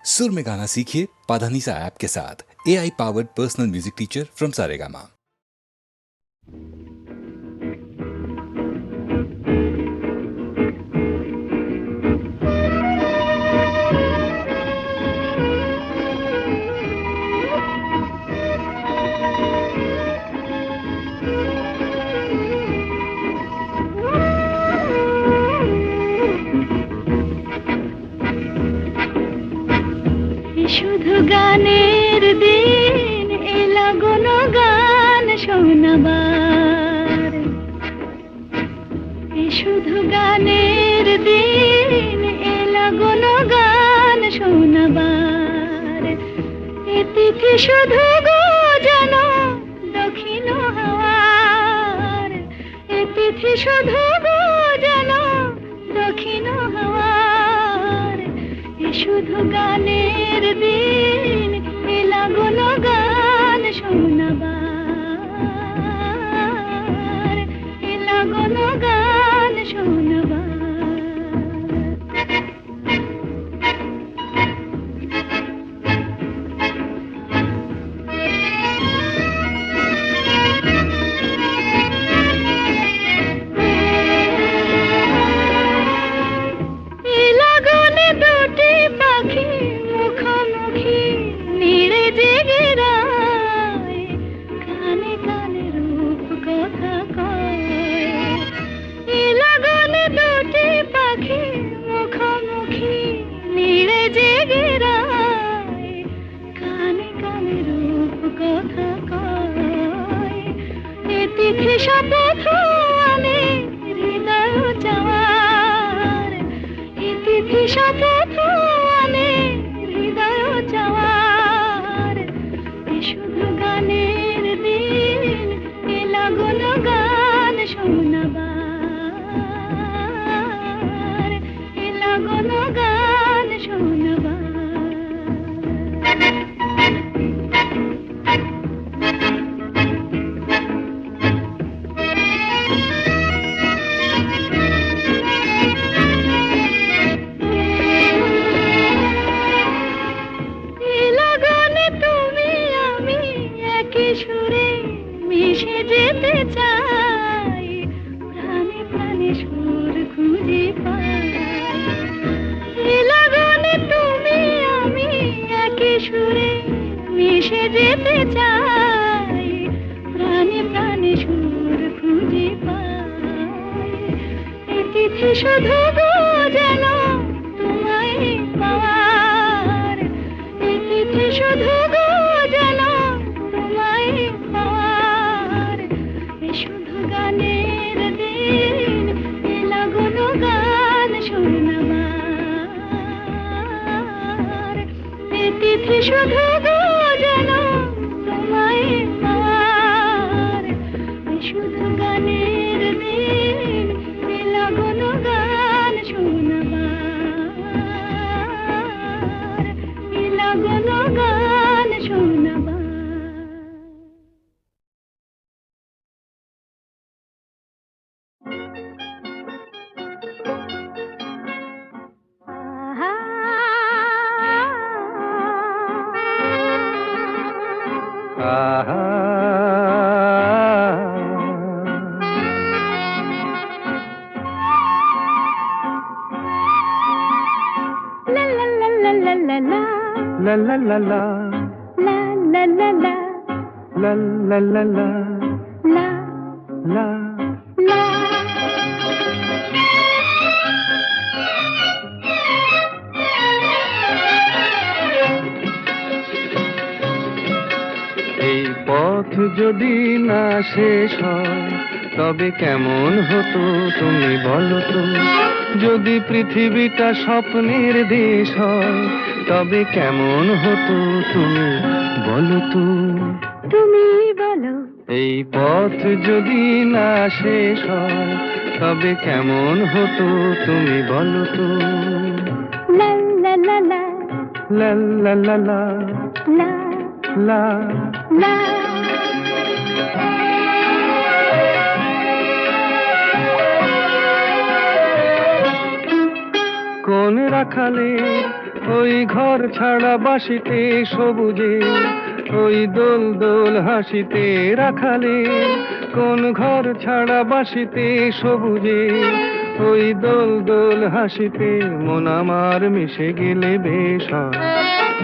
सुर में गाना सीखिए पाधानीसा ऐप के साथ। AI powered personal music teacher from Saregama. শুধু গানের দিন এলা কোনো গান শোনাবার, শুধু গানের দিন এলা কোনো গান শোনাবার। এ তিথি শুধু গো যেন দক্ষিণ হাওয়ার, এ তিথি শুধু গো যেন দক্ষিণ হাওয়ার। শুধু গানের দিন এলা কোনো গান শোনাবার, এলা কোনো গান শোনাবার। শপথ আমি হৃদয় চাওয়ার, ইতিথি শপথ আমি হৃদয় চাওয়ার। শুধু গানের দিন এলা কোনো গান শোনাবার, এলা কোনো গান শোনাবার। সুরে মিশে যেতে চাই, প্রাণে প্রাণে সুর খুঁজে পাই। লাগনে তুমি আমি একই সুরে মিশে যেতে চাই, প্রাণে প্রাণে সুর খুঁজে পাই। এ তিথি শুধু গো যেন তোমায় পাওয়ার, এ তিথি শুধু গো যেন পাওয়ার। শুধু গানের দিন এলা কোনো গান শোনাবার, এ তিথি শুধু গো যেন তোমায় পাওয়ার। শুধু গানের দিন এলা কোনো গান শোনাবার, এলা কোনো গান শোনাবার। La la la la, la la la la, la la la la, la la. la। এই পথ যদি না শেষ হয় তবে কেমন হতো তুমি বলো তো? যদি পৃথিবীটা স্বপ্নের দেশ হয় তবে কেমন হতো তুমি বলো তো? তুমি বলো। এই পথ যদি না শেষ হয় তবে কেমন হতো তুমি বলো তো? লা লা লা লা, লা লা লা লা, লা লা লা। কোন রাখালে ওই ঘর ছাড়া বাসিতে সবুজে, ওই দোল দোল হাসিতে রাখালে। কোন ঘর ছাড়া বাসিতে সবুজে, ওই দোল দোল হাসিতে মন আমার মিশে গেলে বেশ হয়।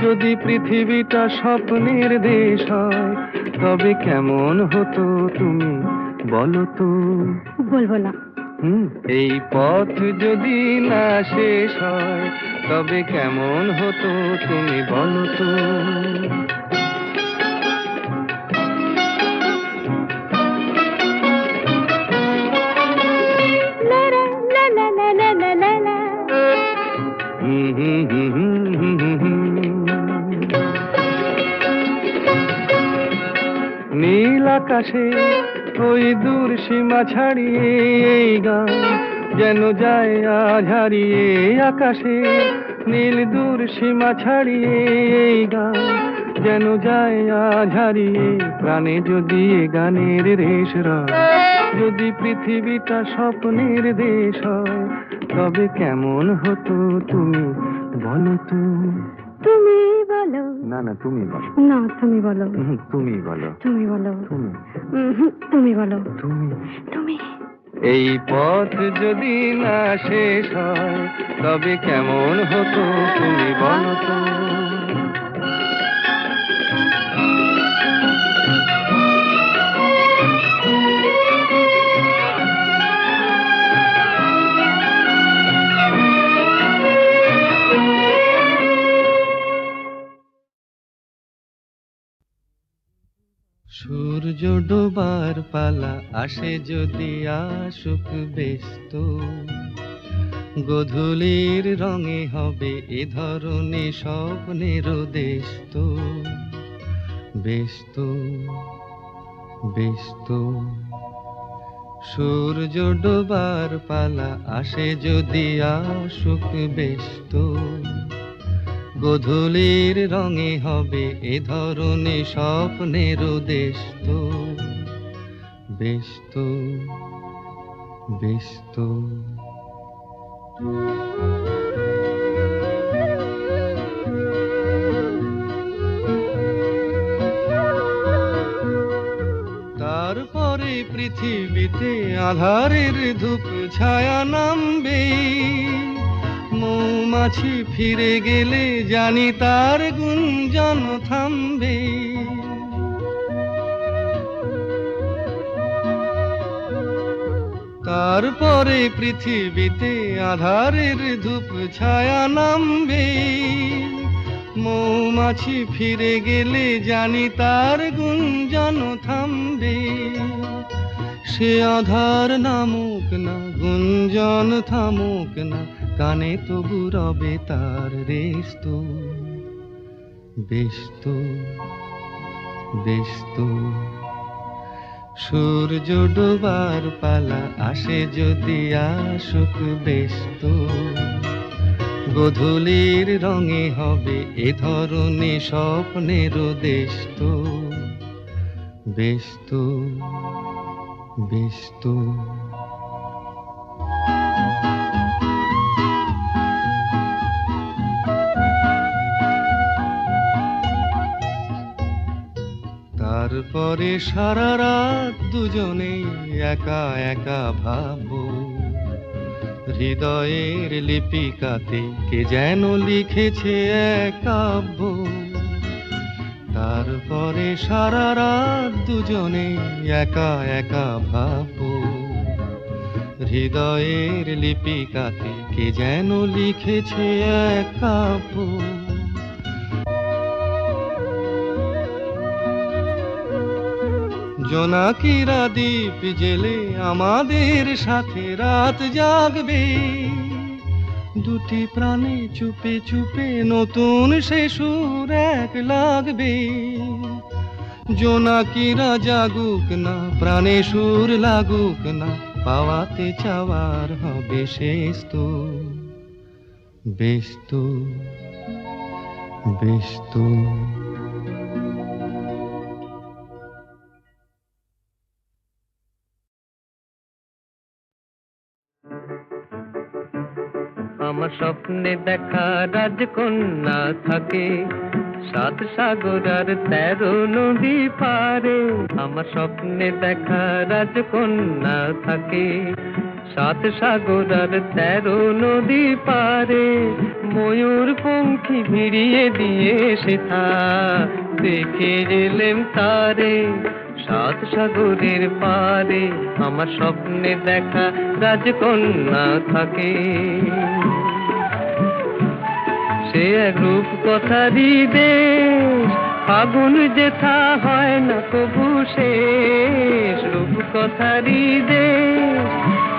যদি পৃথিবীটা স্বপ্নের দেশ হয়, তবে কেমন হতো তুমি বলো তো? বলবো না। এই পথ যদি না শেষ হয়, তবে কেমন হতো তুমি বলো তো? লা লা লা লা লা লা লা লা। হুম হুম হুম হুম হুম হুম হুম। নীল আকাশে ওই দূর সীমা ছাড়িয়ে এই গান যেন যায় আজ হারিয়ে। আকাশে নীল দূর সীমা ছাড়িয়ে এই গান যেন যায় আজ হারিয়ে। প্রাণে যদি এ গানের রেশ রয়, যদি পৃথিবীটা স্বপ্নের দেশ হয়, তবে কেমন হতো তুমি বলো তো? তুমি বলো। না না, তুমি বলো। না, তুমি বলো। তুমি বলো। তুমি বলো। তুমি তুমি বলো। তুমি তুমি। এই পথ যদি না শেষ হয়, তবে কেমন হতো তুমি বলো তো? সূর্য ডোবার পালা আসে যদি আসুক ব্যস্ত, গোধূলির রঙে হবে এ ধরনে স্বপ্নের দেশ তো। ব্যস্ত ব্যস্ত সূর্য ডোবার পালা আসে যদি আসুক ব্যস্ত, গোধূলির রঙে হবে এ ধরনে স্বপ্নের দেশ তো। ব্যস্ত ব্যস্ত তারপরে পৃথিবীতে আধারের ধূপ ছায়া নামবে। মৌমাছি ফিরে গেলে জানি তার গুঞ্জন থামবে। তারপরে পৃথিবীতে আধারের ধূপ ছায়া নামবে। মৌমাছি ফিরে গেলে জানি তার গুঞ্জন থামবে। সে আধার নামুক না, গুঞ্জন থামুক না, কানে তবু রবে তার রেশ তো। ব্যস্ত ব্যস্ত সূর্য ডোবার পালা আসে যদি আসুক ব্যস্ত, গোধূলির রঙে হবে এ ধরনে স্বপ্নের দেশ তো। ব্যস্ত ব্যস্ত তারপরে সারা রাত দুজনে একা একা ভাববো, হৃদয়ের লিপিকাতে কে যেন লিখেছে এক কাব্য। তারপরে সারা রাত দুজনে একা একা ভাববো, হৃদয়ের লিপিকাতে কে যেন লিখেছে এক কাব্য। জোনাকিরা দ্বীপ জেলে আমাদের সাথে রাত জাগবে। দুটি প্রাণে চুপে চুপে নতুন সে সুর এক লাগবে। জোনাকিরা জাগুক না, প্রাণে সুর লাগুক না, পাওয়াতে চাওয়ার হবে শেষ তো। ব্যস্ত ব্যস্ত আমার স্বপ্নে দেখা রাজকন্যা থাকে 7 সাগর আর 13 নদী পারে আমার স্বপ্নে দেখা রাজকন্যা থাকে 7 সাগর আর 13 নদী পারে ময়ূর পঙ্খী ভিড়িয়ে দিয়ে সেথা দেখে এলেম তারে 7 সাগরের পারে আমার স্বপ্নে দেখা রাজকন্যা থাকে সে এক রূপ কথারই দেশ ফাগুন যেথা হয় না কবু শেষ রূপ কথারই দেশ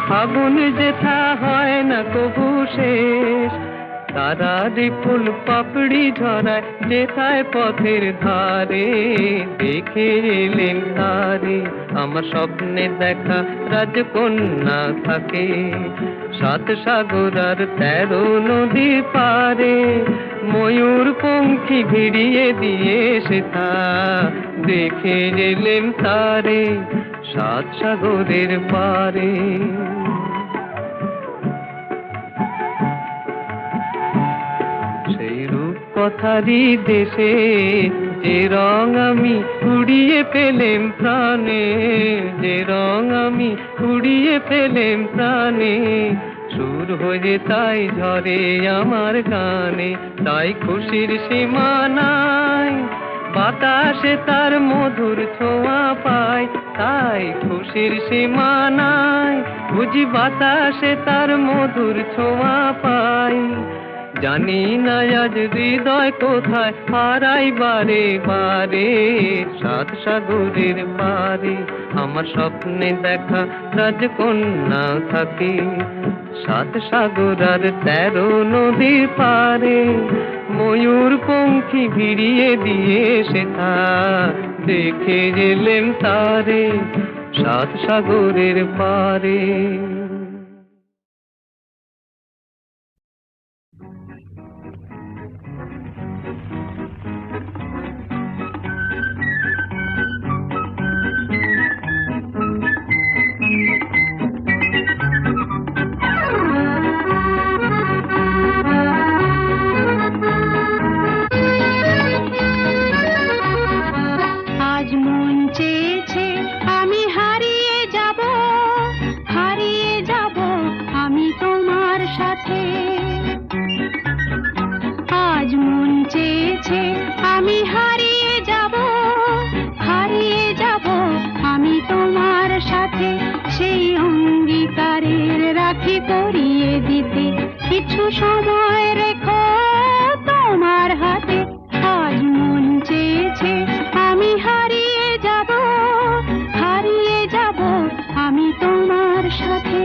ফাগুন যেথা হয় না কবু শেষ তারারি ফুল পাপড়ি ঝরায় যেথায় পথের ধারে দেখে এলেন তারে আমার স্বপ্নে দেখা রাজকন্যা থাকে 7 সাগর আর 13 নদী পারে ময়ূর পঙ্খী ভিড়িয়ে দিয়ে সেথা দেখে এলেন তারে 7 সাগরের পারে সেই রূপ কথারই দেশে যে রং আমি কুড়িয়ে পেলেম প্রাণে যে রং আমি কুড়িয়ে পেলেম প্রাণে সুর হয়ে তাই ঝরে আমার গানে তাই খুশির সীমা নাই বাতাসে তার মধুর ছোঁয়া পায় তাই খুশির সীমা নাই বুঝি বাতাসে তার মধুর ছোঁয়া পায় জানি না আজ হৃদয় কোথায় হারাই বারে বারে 7 সাগরের পারে আমার স্বপ্নে দেখা রাজকন্যা থাকে 7 সাগর আর 13 নদীর পারে ময়ূর পঙ্খী ভিড়িয়ে দিয়ে সেথা দেখে এলেম তারে 7 সাগরের পারে আজ মন চেয়েছে আমি হারিয়ে যাব আমি তোমার সাথে আজ মন চেয়েছে আমি হারিয়ে যাব আমি তোমার সাথে সেই অঙ্গীকারের রাখি পরিয়ে দিতে কিছু সময় রেখো তোমার হাতে আজ মন চেয়েছে আমি হারিয়ে যাব আমি তোমার সাথে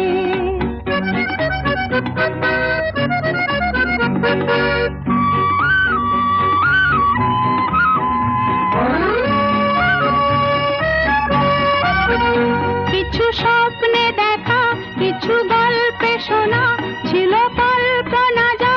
কিছু স্বপ্নে দেখা কিছু গল্পে শোনা ছিল কল্পনা যা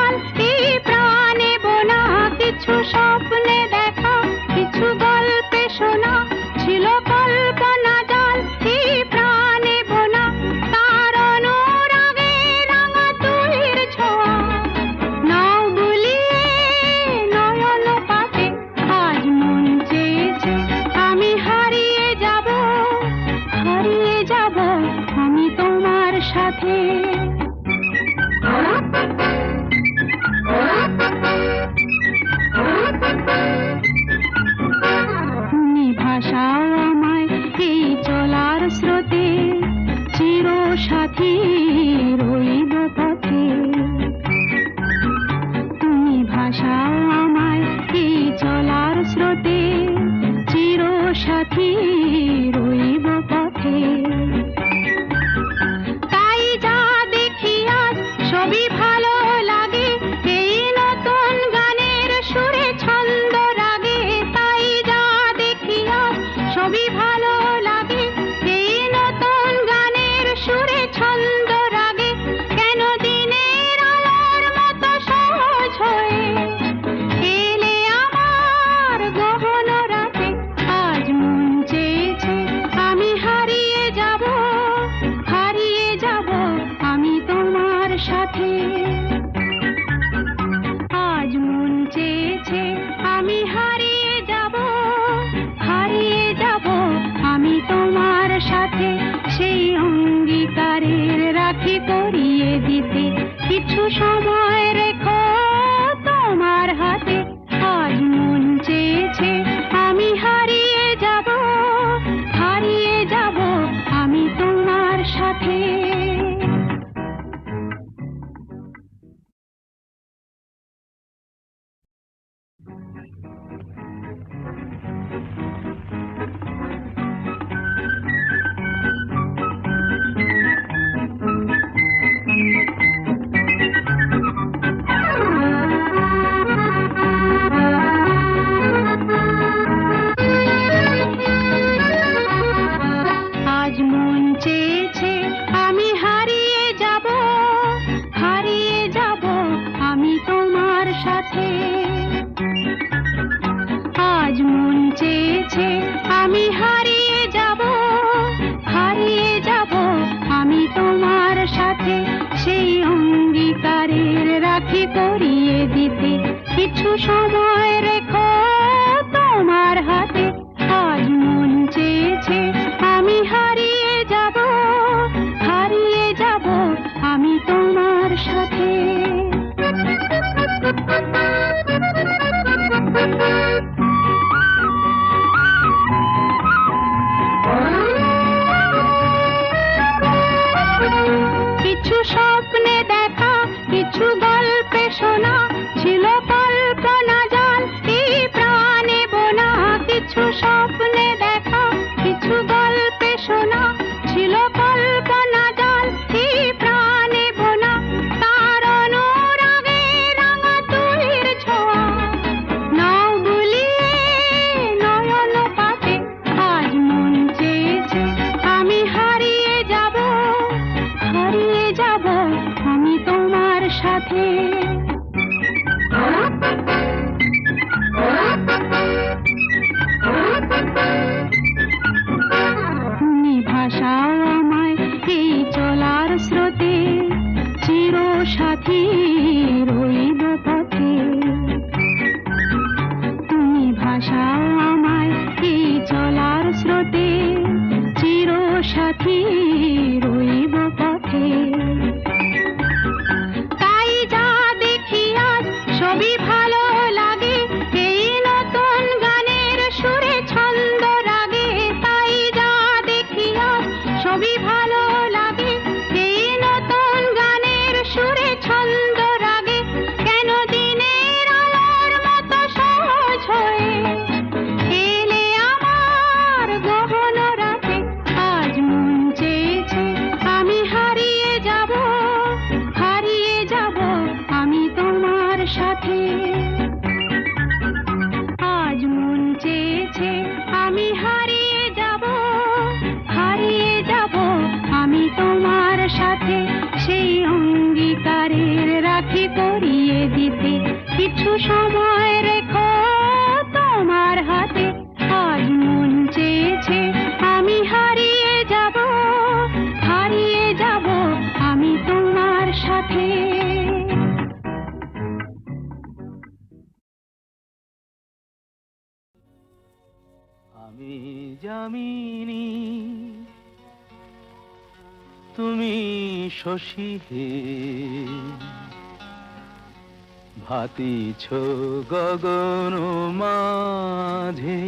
আজ মন চেয়েছে আমি হারিয়ে যাব, হারিয়ে যাব আমি তোমার সাথে। আজ মন চেয়েছে আমি হারিয়ে যাব, হারিয়ে যাব আমি তোমার সাথে। সেই অঙ্গীকারের রাখি পরিয়ে দিতে কিছু সময় রেখো তোমার হাতে। আজ মন চেয়েছে আমি হারিয়ে যাব, হারিয়ে যাব আমি তোমার সাথে। কিছু স্বপ্নে দেখা, কিছু গল্পে শোনা, ছিল কল্পনা জাল এই প্রাণে বোনা। কিছু স্বপ্নে দেখা, কিছু গল্পে শোনা, ছিল কল্পনা জাল এই প্রাণে বোনা। তার অনুরাগে রাঙা তুলির ছোঁয়া নাও বুলিয়ে নয়ন পাতে। আজ মন চেয়েছে আমি হারিয়ে যাব, হারিয়ে যাব আমি তোমার সাথে। তুমি ভাষাও আমায় এই চলার স্রোতে, চির সাথী রইব পথে। তুমি ভাষাও আমায় এই চলার স্রোতে, চির সাথী রইব পথে। তাই যা দেখি আজ সবই ভালো লাগে, এই নতুন গানের সুরে ছন্দ রাগে। তাই যা দেখি আজ সবই ভালো লাগে, এই নতুন গানের সুরে ছন্দ রাগে। কেন দিনের আলোর মতো সহজ হয়ে এলে আমার গহন রাতে। আজ মন চেয়েছে আমি হারিয়ে যাব, হারিয়ে যাব আমি তোমার সাথে। আজ মন চেয়েছে আমি হারিয়ে যাব, হারিয়ে যাব আমি তোমার সাথে। সেই অঙ্গীকারের রাখি পরিয়ে দিতে কিছু সময় রেখো তোমার হাতে। আজ মন চেয়েছে আমি হারিয়ে যাব, হারিয়ে যাব আমি তোমার সাথে। আমি যামিনী তুমি শশী হে, ভাতিছ গগন মাঝে।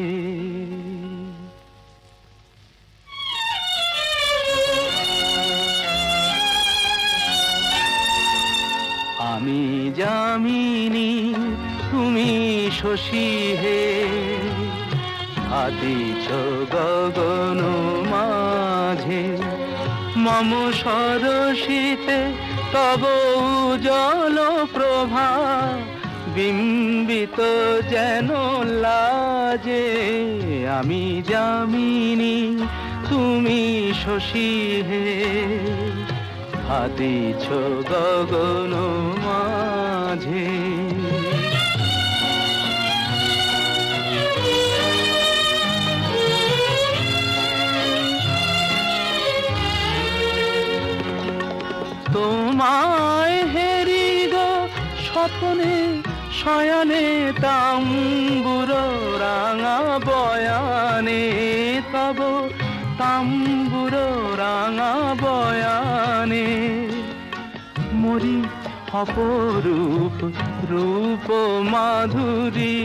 আমি যামিনী তুমি শশী হে, ভাতিছ গগন মাঝে। মম সরসিতে তব উজ্জ্বল প্রভা, বিম্বিত যেন লাজে। আমি যামিনী তুমি শশী হে, ভাতিছ গগন মাঝে। তোমায় হেরি গো স্বপ্নে শয়নে, তাম্বুর রাঙা বয়ানে তব তাম্বুর রাঙা বয়ানে। মরি অপরূপ রূপ মাধুরী,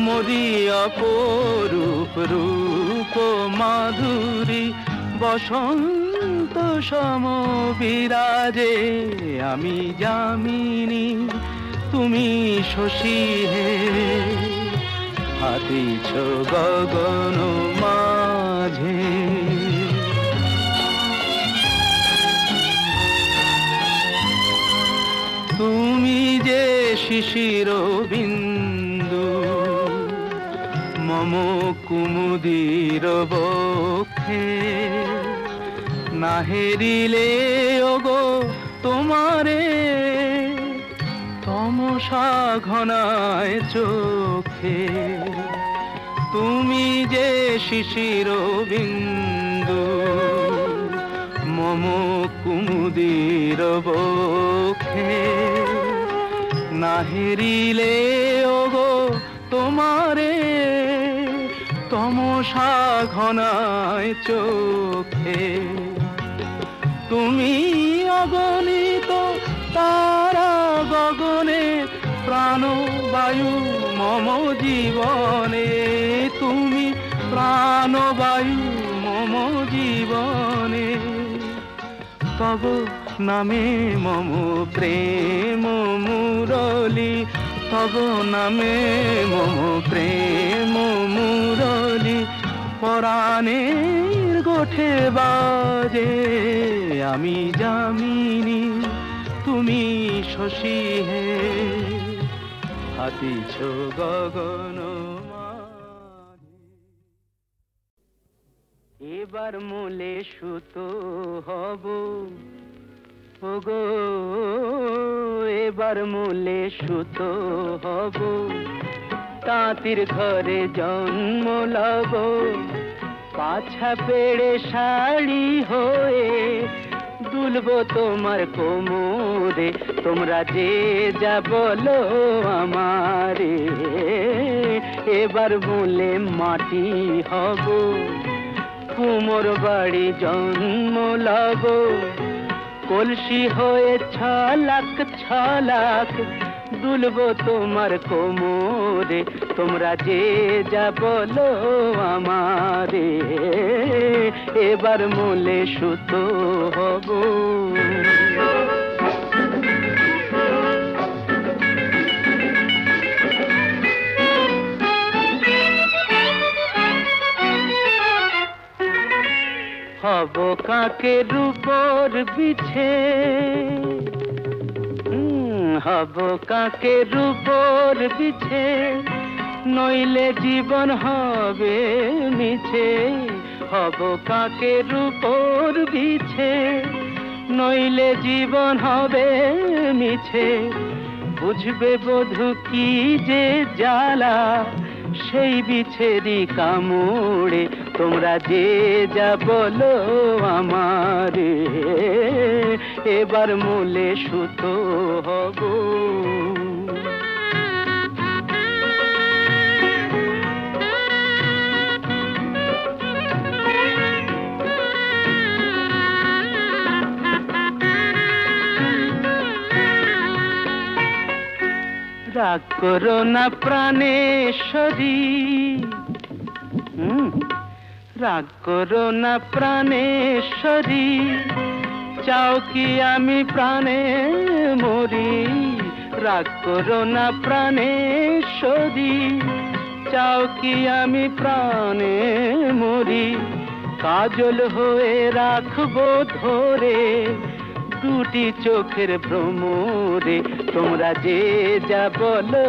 মরি অপরূপ রূপ মাধুরী। বসন্ত সম বিরাজে আমি যামিনী তুমি শশী হে। হাতিছ গগন মাঝে। তুমি যে শিশির বিন্দু মম কুমুদির বক্ষে, না হেরিলে ওগো তোমারে তমসা ঘনায় চোখে। তুমি যে শিশির বিন্দু মম কুমুদির বক্ষে, না হেরিলে ওগো তোমারে তমসা ঘনায় চোখে। তুমি অগণিত তারা গগনে, প্রাণবায়ু মম জীবনে। তুমি প্রাণবায়ু মম জীবনে। তব নামে মম প্রেম মুরলী, তব নামে মম প্রেম মুরলী। পরাণের গোঠে বাজে আমি যামিনী, তুমি শশী হে হাতিছ গগন মাঝে। এবার মূলে সুত হব ওগো, এবার মূলে সুত হব। তাঁতির ঘরে জন্ম লব, পাছা পেড়ে শাড়ি হয়ে দুলব তোমার কোমরে। তোমরা যে যা বলো আমারে, এবার মূলে মাটি হব। কুমোর বাড়ি জন্ম লব, কলসি হয়ে ছলাক ছলাক দুলব তোমার কোমরে। তোমরা যে যা বলো আমারে, এবার মূলে সুত হব। হব কাকের উপর বিছে, হব কাকের উপর বিছে। নইলে জীবন হবে মিছে। হব কাকের উপর বিছে, নইলে জীবন হবে মিছে। বুঝবে বধূ কি যে জ্বালা, সেই বিছেরি কামড়ে। তোমরা যে যা বলো আমারে, এবার মূলে সুত হব। রাগ করো না প্রাণেশ্বরী, রাগ করো না প্রাণেশ্বরী। চাও কি আমি প্রাণে মরি? রাগ করো না প্রাণেশ্বরী। চাও কি আমি প্রাণে মরি? কাজল হয়ে রাখবো ধরে দুটি চোখের ভ্রমরে। তোমরা যে যা বলো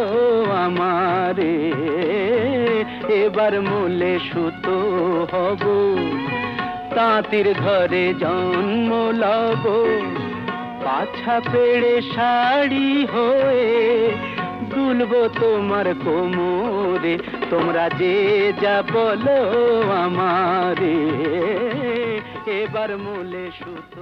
আমারে, এবার মূলে সুত হব। তাঁতির ঘরে জন্ম লব, পাছা পেড়ে শাড়ি হয়ে দুলব তোমার কোমরে। তোমরা যে যা বলো আমারে, এবার মূলে সুত